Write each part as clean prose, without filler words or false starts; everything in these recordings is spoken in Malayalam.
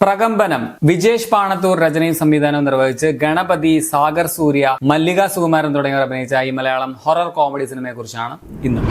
പ്രകമ്പനം വിജേഷ് പാണത്തൂർ രചനയും സംവിധാനവും നിർവഹിച്ച് ഗണപതി, സാഗർ സൂര്യ, മല്ലിക സുകുമാരൻ തുടങ്ങിയവർ അഭിനയിച്ച ഈ മലയാളം ഹൊറർ കോമഡി സിനിമയെ കുറിച്ചാണ് ഇന്ന്.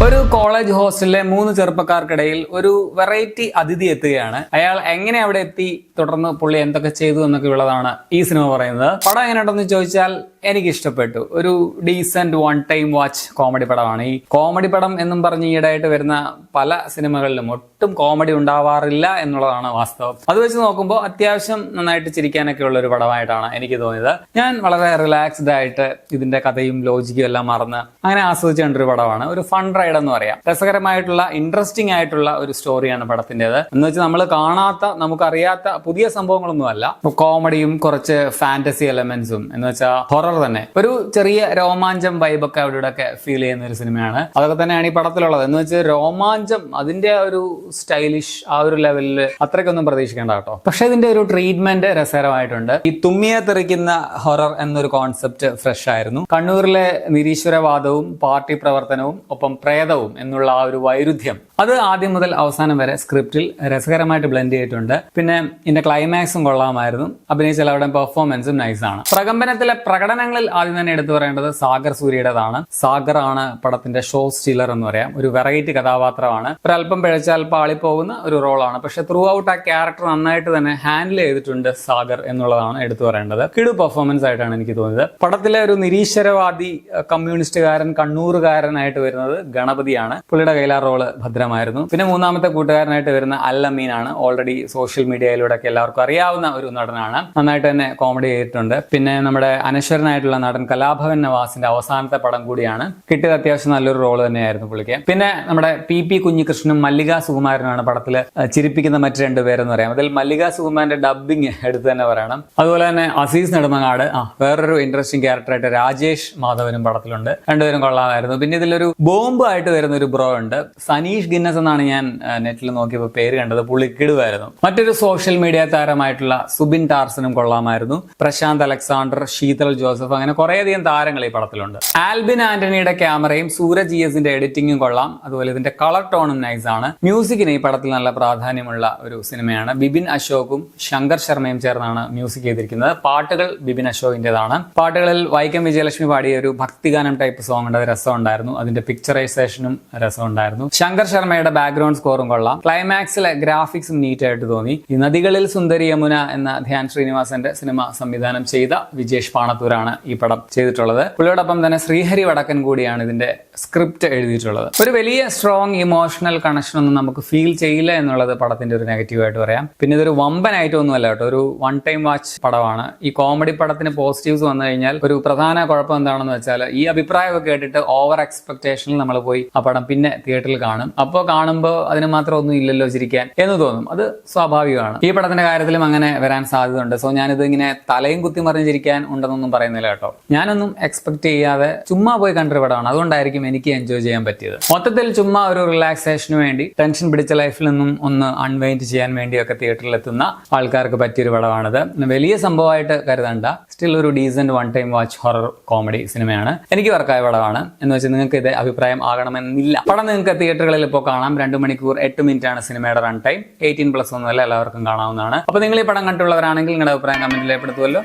ഒരു കോളേജ് ഹോസ്റ്റലിലെ 3 ചെറുപ്പക്കാർക്കിടയിൽ ഒരു വെറൈറ്റി അതിഥി എത്തുകയാണ്. അയാൾ എങ്ങനെ അവിടെ എത്തി, തുടർന്ന് പുള്ളി എന്തൊക്കെ ചെയ്തു എന്നൊക്കെ ഉള്ളതാണ് ഈ സിനിമ പറയുന്നത്. പടം എങ്ങനെയുണ്ടെന്ന് ചോദിച്ചാൽ എനിക്ക് ഇഷ്ടപ്പെട്ടു. ഒരു decent one time watch comedy പടമാണ്. ഈ കോമഡി പടം എന്നും പറഞ്ഞ് ഈയിടെയായിട്ട് വരുന്ന പല സിനിമകളിലും ഒട്ടും കോമഡി ഉണ്ടാവാറില്ല എന്നുള്ളതാണ് വാസ്തവം. അത് വെച്ച് നോക്കുമ്പോൾ അത്യാവശ്യം നന്നായിട്ട് ചിരിക്കാനൊക്കെ ഉള്ള ഒരു പടമായിട്ടാണ് എനിക്ക് തോന്നിയത്. ഞാൻ വളരെ റിലാക്സ്ഡ് ആയിട്ട് ഇതിന്റെ കഥയും ലോജിക്കും എല്ലാം മറന്ന് അങ്ങനെ ആസ്വദിച്ചു കണ്ടൊരു പടമാണ്. ഒരു ഫൺ റൈഡ് എന്ന് പറയാം. രസകരമായിട്ടുള്ള ഇൻട്രസ്റ്റിംഗ് ആയിട്ടുള്ള ഒരു സ്റ്റോറിയാണ് പടത്തിൻ്റെത്. എന്ന് വെച്ചാൽ നമ്മൾ കാണാത്ത, നമുക്കറിയാത്ത പുതിയ സംഭവങ്ങളൊന്നും അല്ല. കോമഡിയും കുറച്ച് ഫാന്റസി എലമെന്റ്സും എന്ന് വെച്ചാൽ ഹൊറർ തന്നെ, ഒരു ചെറിയ രോമാഞ്ചം വൈബൊക്കെ അവിടെ ഒക്കെ ഫീൽ ചെയ്യുന്ന ഒരു സിനിമയാണ്. അതൊക്കെ തന്നെയാണ് ഈ പടത്തിലുള്ളത്. എന്ന് വെച്ചാൽ രോമാഞ്ചം, അതിന്റെ ഒരു സ്റ്റൈലിഷ് ആ ഒരു ലെവലിൽ അത്രയ്ക്കൊന്നും പ്രതീക്ഷിക്കേണ്ട കേട്ടോ. പക്ഷെ ഇതിന്റെ ഒരു ട്രീറ്റ്മെന്റ് രസകരമായിട്ടുണ്ട്. ഈ തുമ്മിയെ തെറിക്കുന്ന ഹൊറർ എന്നൊരു കോൺസെപ്റ്റ് ഫ്രഷ് ആയിരുന്നു. കണ്ണൂരിലെ നിരീശ്വരവാദവും പാർട്ടി പ്രവർത്തനവും ഒപ്പം പ്രേതവും എന്നുള്ള ആ ഒരു വൈരുദ്ധ്യം അത് ആദ്യം മുതൽ അവസാനം വരെ സ്ക്രിപ്റ്റിൽ രസകരമായിട്ട് ബ്ലെൻഡ് ചെയ്തിട്ടുണ്ട്. പിന്നെ ഇതിന്റെ ക്ലൈമാക്സും കൊള്ളാമായിരുന്നു. അഭിനയിച്ച എല്ലാവരുടെയും പെർഫോമൻസും നൈസാണ്. പ്രകമ്പനത്തിലെ പ്രകടനങ്ങളിൽ ആദ്യം തന്നെ എടുത്തു പറയേണ്ടത് സാഗർ സൂര്യയുടേതാണ്. സാഗർ ആണ് പടത്തിന്റെ ഷോ സ്റ്റീലർ എന്ന് പറയാം. ഒരു വെറൈറ്റി കഥാപാത്രമാണ്. ഒരല്പം പിഴച്ചാൽ പാളിപ്പോകുന്ന ഒരു റോളാണ്. പക്ഷെ ത്രൂ ഔട്ട് ആ ക്യാരക്ടർ നന്നായിട്ട് തന്നെ ഹാൻഡിൽ ചെയ്തിട്ടുണ്ട് സാഗർ എന്നുള്ളതാണ് എടുത്തു പറയേണ്ടത്. കിടു പെർഫോമൻസ് ആയിട്ടാണ് എനിക്ക് തോന്നിയത്. പടത്തിലെ ഒരു നിരീശ്വരവാദി കമ്മ്യൂണിസ്റ്റുകാരൻ, കണ്ണൂറുകാരനായിട്ട് വരുന്നത് ഗണപതിയാണ്. പുള്ളിയുടെ കയ്യിലാ റോള് ഭദ്രമായിരുന്നു. പിന്നെ മൂന്നാമത്തെ കൂട്ടുകാരനായിട്ട് വരുന്ന അല്ലമീനാണ്. ഓൾറെഡി സോഷ്യൽ മീഡിയയിലൂടെ ഒക്കെ എല്ലാവർക്കും അറിയാവുന്ന ഒരു നടനാണ്. നന്നായിട്ട് തന്നെ കോമഡി ചെയ്തിട്ടുണ്ട്. പിന്നെ നമ്മുടെ അനശ്വരനായിട്ടുള്ള നടൻ കലാഭവൻ നവാസിന്റെ അവസാനത്തെ പടം കൂടിയാണ്. കിട്ടിയത് അത്യാവശ്യം നല്ലൊരു റോള് തന്നെയായിരുന്നു പുള്ളിക്ക്. പിന്നെ നമ്മുടെ പി കുഞ്ഞികൃഷ്ണനും മല്ലിക സുകുമാരനുമാണ് പടത്തിൽ ചിരിപ്പിക്കുന്ന മറ്റു 2 പേരെന്ന് പറയാം. അതിൽ മല്ലിക സുകുമാരന്റെ ഡബ്ബിങ് എടുത്ത് തന്നെ പറയണം. അതുപോലെ തന്നെ അസീസ് നെടുമങ്ങാട്, വേറൊരു ഇൻട്രസ്റ്റിംഗ് ക്യാരക്ടറായിട്ട് രാജേഷ് മാധവനും പടത്തിലുണ്ട്. 2 പേരും കൊള്ളാമായിരുന്നു. പിന്നെ ഇതിലൊരു ബോംബ് ആയിട്ട് വരുന്ന ഒരു ബ്രോ ഉണ്ട്, സനീഷ് ഗിന്നസ് എന്നാണ് ഞാൻ നെറ്റിൽ നോക്കിയപ്പോൾ പേര് കണ്ടത്. പുള്ളി കിടുവായിരുന്നു. മറ്റൊരു സോഷ്യൽ മീഡിയ താരമായിട്ടുള്ള സുബിൻ ടാർസനും കൊള്ളാമായിരുന്നു. പ്രശാന്ത് അലക്സാണ്ടർ, ശീതൽ ജോസഫ്, അങ്ങനെ കുറേയധികം താരങ്ങൾ ഈ പടത്തിലുണ്ട്. ആൽബിൻ ആന്റണിയുടെ ക്യാമറയും സൂരജ് ജിയസിന്റെ എഡിറ്റിംഗും കൊള്ളാം. അതുപോലെ ഇതിന്റെ കളർ ടോണും നൈസാണ്. മ്യൂസിക്കിന് ഈ പടത്തിൽ നല്ല പ്രാധാന്യമുള്ള ഒരു സിനിമയാണ്. ബിബിൻ അശോകും ശങ്കർ ശർമ്മയും ചേർന്നാണ് മ്യൂസിക് ചെയ്തിരിക്കുന്നത്. പാട്ടുകൾ ബിബിൻ അശോകിന്റേതാണ്. പാട്ടുകളിൽ വൈക്കം വിജയലക്ഷ്മി പാടിയ ഒരു ഭക്തിഗാനം ടൈപ്പ് സോങ് ഉണ്ട്. അത് രസമുണ്ടായിരുന്നു. അതിന്റെ പിക്ചറൈസേഷനും രസമുണ്ടായിരുന്നു. ശങ്കർ ശർമ്മയുടെ ബാക്ക്ഗ്രൗണ്ട് സ്കോറും കൊള്ളാം. ക്ലൈമാക്സിലെ ഗ്രാഫിക്സും നീറ്റ് ആയിട്ട് തോന്നി. ഈ നദികളിൽ സുന്ദരി യമുന എന്ന ധ്യാൻ ശ്രീനിവാസന്റെ സിനിമ സംവിധാനം ചെയ്ത വിജേഷ് പാണത്തൂരാണ് ഈ പടം ചെയ്തിട്ടുള്ളത്. പുള്ളിയോടൊപ്പം തന്നെ ശ്രീഹരി വടക്കൻ കൂടിയാണ് ഇതിന്റെ സ്ക്രിപ്റ്റ് എഴുതിയിട്ടുള്ളത്. ഒരു വലിയ സ്ട്രോങ് ഇമോഷണൽ കണക്ഷൻ ഒന്നും നമുക്ക് ഫീൽ ചെയ്യില്ല എന്നുള്ളത് പടത്തിന്റെ ഒരു നെഗറ്റീവായിട്ട് പറയാം. പിന്നെ ഇതൊരു വമ്പൻ ഐറ്റമൊന്നുമല്ല കേട്ടോ. ഒരു വൺ ടൈം വാച്ച് പടമാണ്. ഈ കോമഡി പടത്തിന് പോസിറ്റീവ്സ് വന്നു കഴിഞ്ഞാൽ ഒരു പ്രധാന കുഴപ്പം എന്താണെന്ന് വെച്ചാൽ ഈ അഭിപ്രായമൊക്കെ കേട്ടിട്ട് ഓവർ എക്സ്പെക്ടേഷനിൽ നമ്മൾ പോയി ആ പടം പിന്നെ തിയേറ്ററിൽ കാണും. അപ്പോൾ കാണുമ്പോൾ അതിന് മാത്രം ഒന്നും ഇല്ലല്ലോ ചിരിക്കാൻ എന്ന് തോന്നും. അത് സ്വാഭാവികമാണ്. ഈ പടത്തിന്റെ കാര്യത്തിലും അങ്ങനെ വരാൻ സാധ്യതയുണ്ട്. സോ ഞാനിത് ഇങ്ങനെ തലയും കുത്തി മറിഞ്ഞിരിക്കാൻ ഉണ്ടെന്നൊന്നും പറയുന്നില്ല കേട്ടോ. ഞാനൊന്നും എക്സ്പെക്ട് ചെയ്യാതെ ചുമ്മാ പോയി കണ്ടൊരു പടമാണ്. അതുകൊണ്ടായിരിക്കും എനിക്ക് എൻജോയ് ചെയ്യാൻ പറ്റിയത്. മൊത്തത്തിൽ ചുമ്മാ ഒരു റിലാക്സേഷന് വേണ്ടി, ടെൻഷൻ പിടിച്ച ലൈഫിൽ നിന്നും ഒന്ന് അൺവൈൻഡ് ചെയ്യാൻ വേണ്ടിയൊക്കെ തിയേറ്ററിൽ എത്തുന്ന ആൾക്കാർക്ക് പറ്റിയൊരു പടമാണിത്. വലിയ സംഭവമായിട്ട് കരുതണ്ട. സ്റ്റിൽ ഒരു decent one time watch horror comedy സിനിമയാണ്. എനിക്ക് വർക്കായ പടമാണ്. എന്ന് വെച്ചാൽ നിങ്ങൾക്ക് ഇത് അഭിപ്രായം ആകണമെന്നില്ല. പടം നിങ്ങൾക്ക് തിയേറ്ററുകളിൽ ഇപ്പോൾ കാണാം. 2 മണിക്കൂർ 8 മിനിറ്റാണ് സിനിമയുടെ റൺ ടൈം. 18+ ഒന്നുമല്ല, എല്ലാവർക്കും കാണാവുന്നതാണ്. അപ്പോൾ നിങ്ങൾ ഈ പടം കണ്ടുള്ളവരാണെങ്കിൽ നിങ്ങളുടെ അഭിപ്രായം കമന്റിൽ രേഖപ്പെടുത്തുമല്ലോ.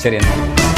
ശരി എന്നാൽ.